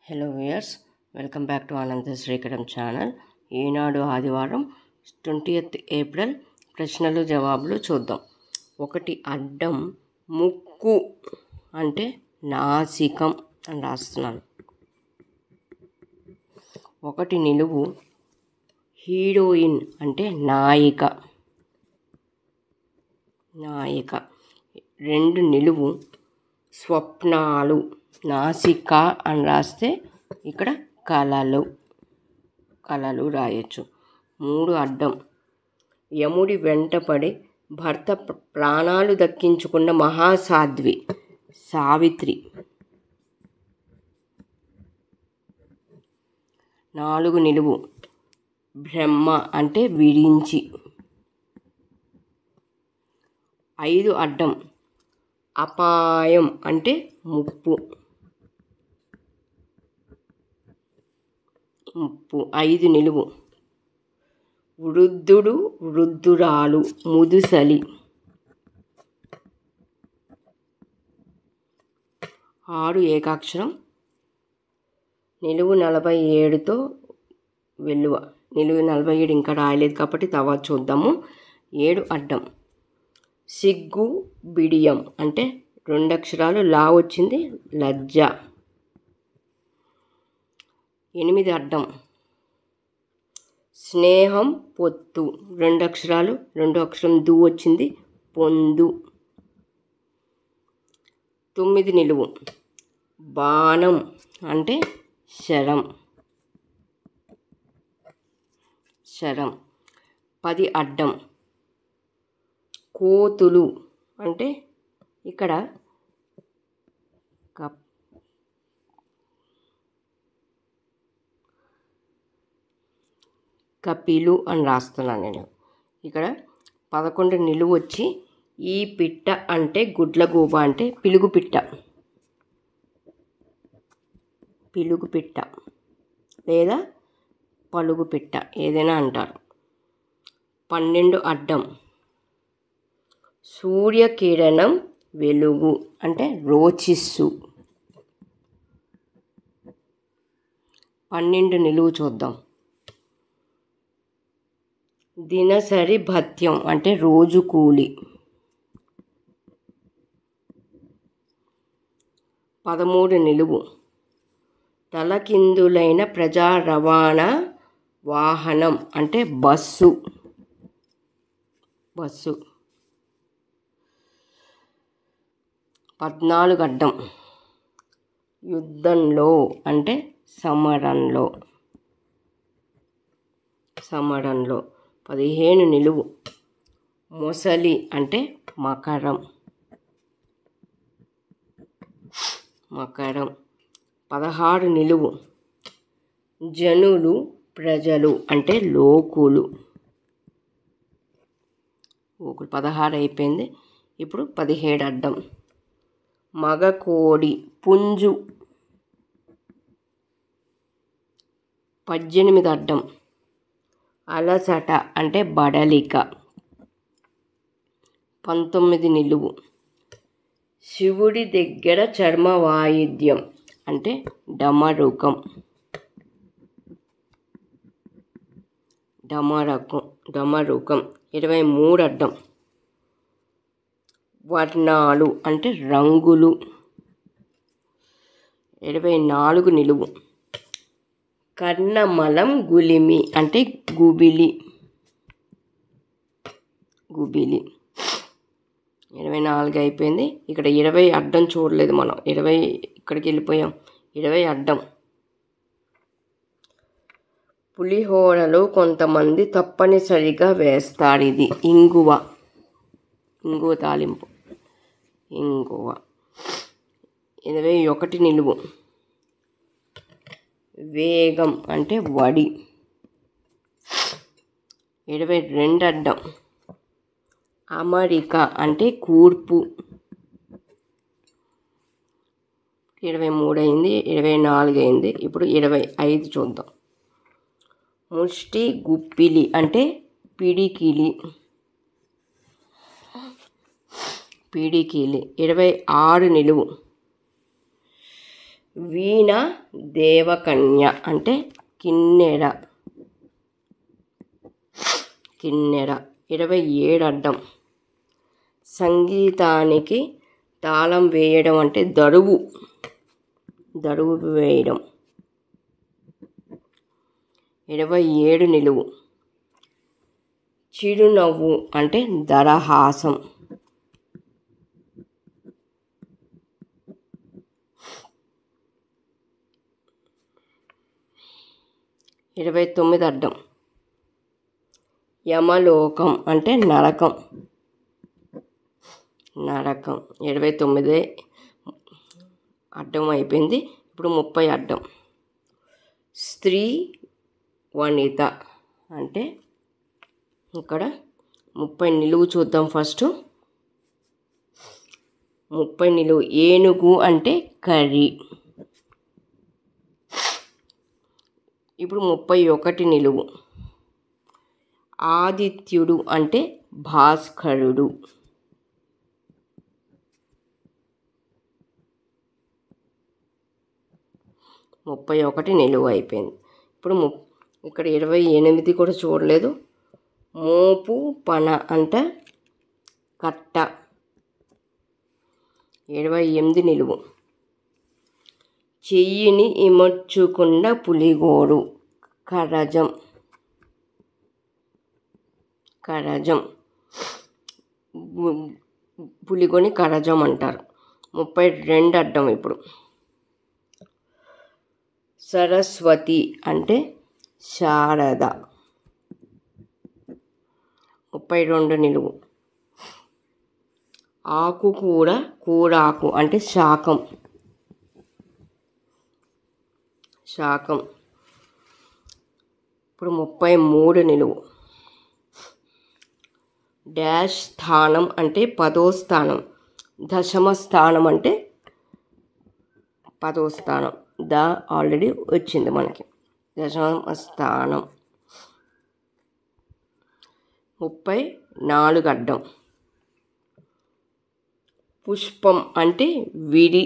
Hello viewers, welcome back to ఆనంద Srikaram channel. ఈనాడు ఆదివారం 20th April ప్రశ్నలు జవాబులు చూద్దాం. ఒకటి అడ్డం ముక్కు అంటే నాసికం అని రాస్తున్నాను. ఒకటి నిలువు హీరోయిన్ అంటే నాయిక. రెండు నిలువు స్వప్నాలు నాసిక అని రాస్తే ఇక్కడ కలలు రాయొచ్చు. మూడు అడ్డం యముడి వెంటపడి భర్త ప్రాణాలు దక్కించుకున్న మహాసాధ్వి సావిత్రి. నాలుగు నిలువు బ్రహ్మ అంటే విరించి. ఐదు అడ్డం అపాయం అంటే ముప్పు. ఐదు నిలువు వృద్ధుడు వృద్ధురాలు ముదుసలి. ఆరు ఏకాక్షరం నిలువు 47తో వెల్లువ. నిలువు 47 ఇంకా రాయలేదు కాబట్టి తర్వాత చూద్దాము. 7 అడ్డం సిగ్గు బిడియం అంటే 2 అక్షరాలు లా వచ్చింది లజ్జ. 8 అడ్డం స్నేహం పొత్తు 2 అక్షరాలు 2 అక్షరం దు వచ్చింది పొందు. 9 నిలువు బాణం అంటే శరం. 10 అడ్డం కోతులు అంటే ఇక్కడ కపిలు అని రాస్తున్నాను నేను. ఇక్కడ 11 నిలువు వచ్చి ఈ పిట్ట అంటే గుడ్లగూబ అంటే పిలుగు పిట్ట లేదా పలుగు పిట్ట ఏదైనా అంటారు. 12 అడ్డం సూర్యకిరణం వెలుగు అంటే రోచిస్సు. 12 నిలువు చూద్దాం. దినసరి భత్యం అంటే రోజు కూలి. 13 నిలువు తలకిందులైన ప్రజా రవాణా వాహనం అంటే బస్సు. 14 అడ్డం యుద్ధంలో అంటే సమరంలో. 15 నిలువు మొసలి అంటే మకరం. 16 నిలువు జనులు ప్రజలు అంటే లోకులు. 16 అయిపోయింది. ఇప్పుడు 17 అడ్డం మగ కోడి పుంజు. 18 అడ్డం అలసట అంటే బడలిక. 19 నిలువు శివుడి దగ్గర చర్మ వాయిద్యం అంటే డమరుకం. 23 అడ్డం వర్ణాలు అంటే రంగులు. 24 నిలువు కర్ణమలం గులిమి అంటే గుబిలి. 24 అయిపోయింది. ఇక్కడ 20 అడ్డం చూడలేదు మనం. 20 ఇక్కడికి వెళ్ళిపోయాం. 20 అడ్డం పులిహోరలో కొంతమంది తప్పనిసరిగా వేస్తారు ఇది ఇంగువ తాలింపు. 21 నిలువు వేగం అంటే వడి. 22 అడ్డం అమరిక అంటే కూర్పు. 23 అయింది. 24 అయింది. ఇప్పుడు 25 చూద్దాం. ముష్టి గుప్పిలి అంటే పిడికిలి. 26 నిలువు వీణ దేవకన్య అంటే కిన్నెర. 27 అడ్డం. సంగీతానికి తాళం వేయడం అంటే దరువు వేయడం. 27 నిలువు. చిరునవ్వు అంటే దరహాసం. 29 అడ్డం. యమలోకం అంటే నరకం. 29 అడ్డం అయిపోయింది. ఇప్పుడు 30 అడ్డం. స్త్రీ వనిత అంటే ఇక్కడ 30 నిలువు చూద్దాం. ఫస్ట్ 30 నిలువు. ఏనుగు అంటే కరి. ఇప్పుడు 31 నిలువు. ఆదిత్యుడు అంటే భాస్కరుడు. 31 నిలువు అయిపోయింది. ఇప్పుడు ఇక్కడ 28 కూడా చూడలేదు. మోపు పన అంటే కట్ట. 28 నిలువు. చెయ్యిని ఇమర్చుకున్న పులిగోరు కరజం. పులిగోని కరజం అంటారు. 32 అడ్డం. ఇప్పుడు సరస్వతి అంటే శారద. 32 నిలువు. ఆకుకూర కూరాకు అంటే శాకం. ఇప్పుడు 33 నిలువు. డాష్ స్థానం అంటే 10వ స్థానం. దశమ స్థానం అంటే 10వ స్థానం. ఆల్రెడీ వచ్చింది మనకి. దశమ స్థానం. 34 అడ్డం. పుష్పం అంటే విడి.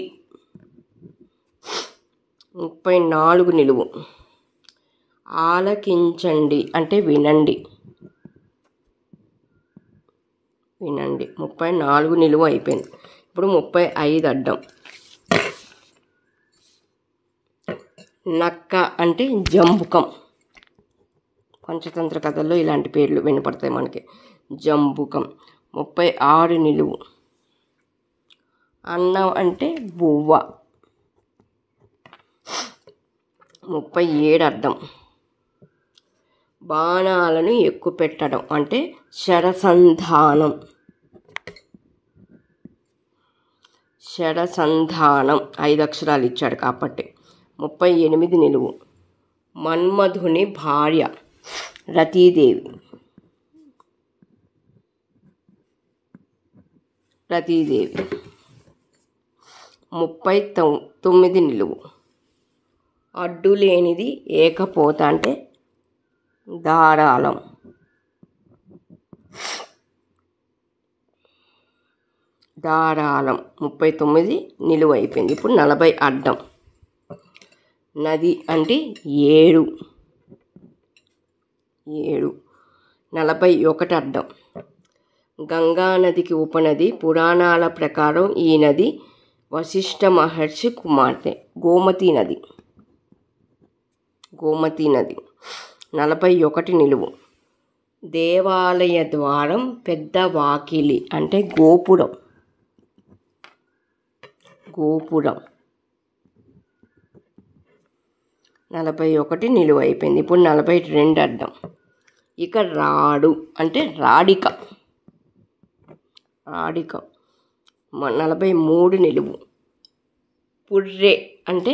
34 నిలువు. ఆలకించండి అంటే వినండి. 34 నిలువు అయిపోయింది. ఇప్పుడు 35 అడ్డం. నక్క అంటే జంబుకం. పంచతంత్ర కథల్లో ఇలాంటి పేర్లు వినపడతాయి మనకి. జంబుకం. 36 నిలువు. అన్నం అంటే బువ్వ. 37 అడ్డం. బాణాలను ఎక్కుపెట్టడం అంటే శరసంధానం. 5 అక్షరాలు ఇచ్చాడు కాబట్టి. 38 నిలువు. మన్మధుని భార్య రతీదేవి. 39 నిలువు. అడ్డులేనిది ఏకపోత అంటే ధారాళం. 39 నిలువు అయిపోయింది. ఇప్పుడు 40 అడ్డం. నది అంటే ఏడు. 41 అడ్డం. గంగానదికి ఉపనది. పురాణాల ప్రకారం ఈ నది వశిష్ఠ మహర్షి కుమార్తె. గోమతి నది. 41 నిలువు. దేవాలయ ద్వారం పెద్ద వాకిలి అంటే గోపురం. 41 నిలువ అయిపోయింది. ఇప్పుడు 42 అడ్డం. ఇక రాడు అంటే రాడిక. 43 నిలువు. పుర్రె అంటే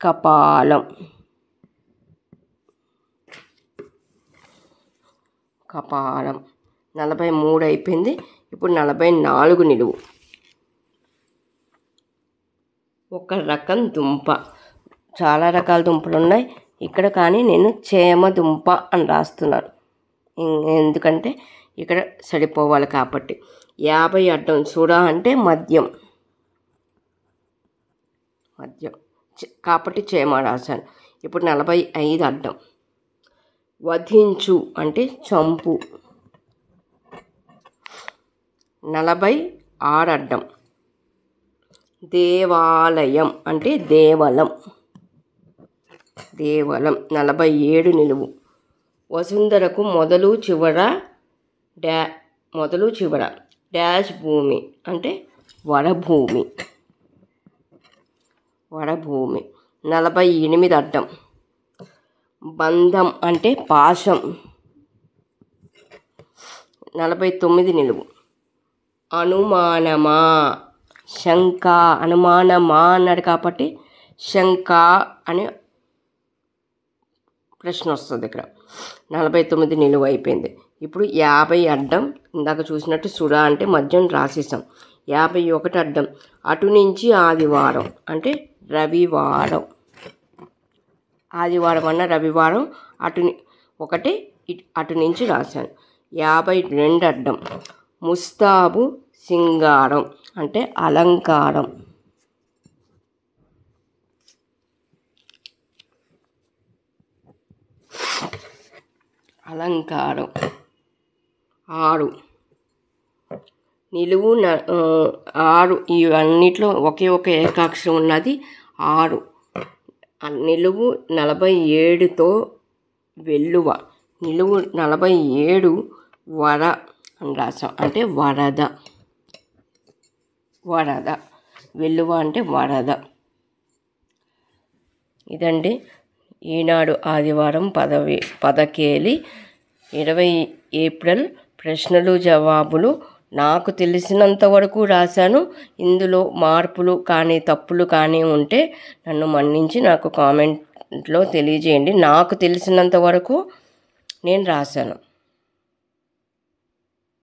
కపాలం. 43 అయిపోయింది. ఇప్పుడు 44 నిలువు. ఒక రకం దుంప. చాలా రకాల దుంపలు ఉన్నాయి ఇక్కడ, కానీ నేను చేమ దుంప అని రాస్తున్నాను. ఎందుకంటే ఇక్కడ సరిపోవాలి కాబట్టి. 50 అడ్డం. సుర అంటే మద్యం. కాబట్టి చేమ రాశాను. ఇప్పుడు 45 అడ్డం. వధించు అంటే చంపు. 46 అడ్డం. దేవాలయం అంటే దేవలం. 47 నిలువు. వసుంధరకు మొదలు చివర డాష్ భూమి అంటే వరభూమి. 48 అడ్డం. బంధం అంటే పాశం. 49 నిలువు. అనుమానమా శంక. అనుమానమా అన్నాడు కాబట్టి శంక అని ప్రశ్న వస్తుంది ఇక్కడ. 49 నిలువు అయిపోయింది. ఇప్పుడు 50 అడ్డం. ఇందాక చూసినట్టు సుడా అంటే మధ్యం రాసేసాం. 51 అడ్డం. అటు నుంచి ఆదివారం అంటే రవివారం. ఆదివారం అన్న రవివారం అటు నుంచి రాశాను. 52 అడ్డం. ముస్తాబు సింగారం అంటే అలంకారం. అలంకారం. 6 నిలువు 6. ఇవన్నిట్లో ఒకే ఒక ఏకాక్షరం ఉన్నది 6. నిలువు 47తో వెల్లువ. నిలువు 47 వర అని రాసాం అంటే వరద. వెల్లువ అంటే వరద. ఇదండి ఈనాడు ఆదివారం పదకేలి 20 ఏప్రిల్ ప్రశ్నలు జవాబులు. నాకు తెలిసినంత వరకు రాశాను. ఇందులో మార్పులు కానీ తప్పులు కానీ ఉంటే నన్ను మన్నించి నాకు కామెంట్లో తెలియజేయండి. నాకు తెలిసినంత వరకు నేను రాశాను.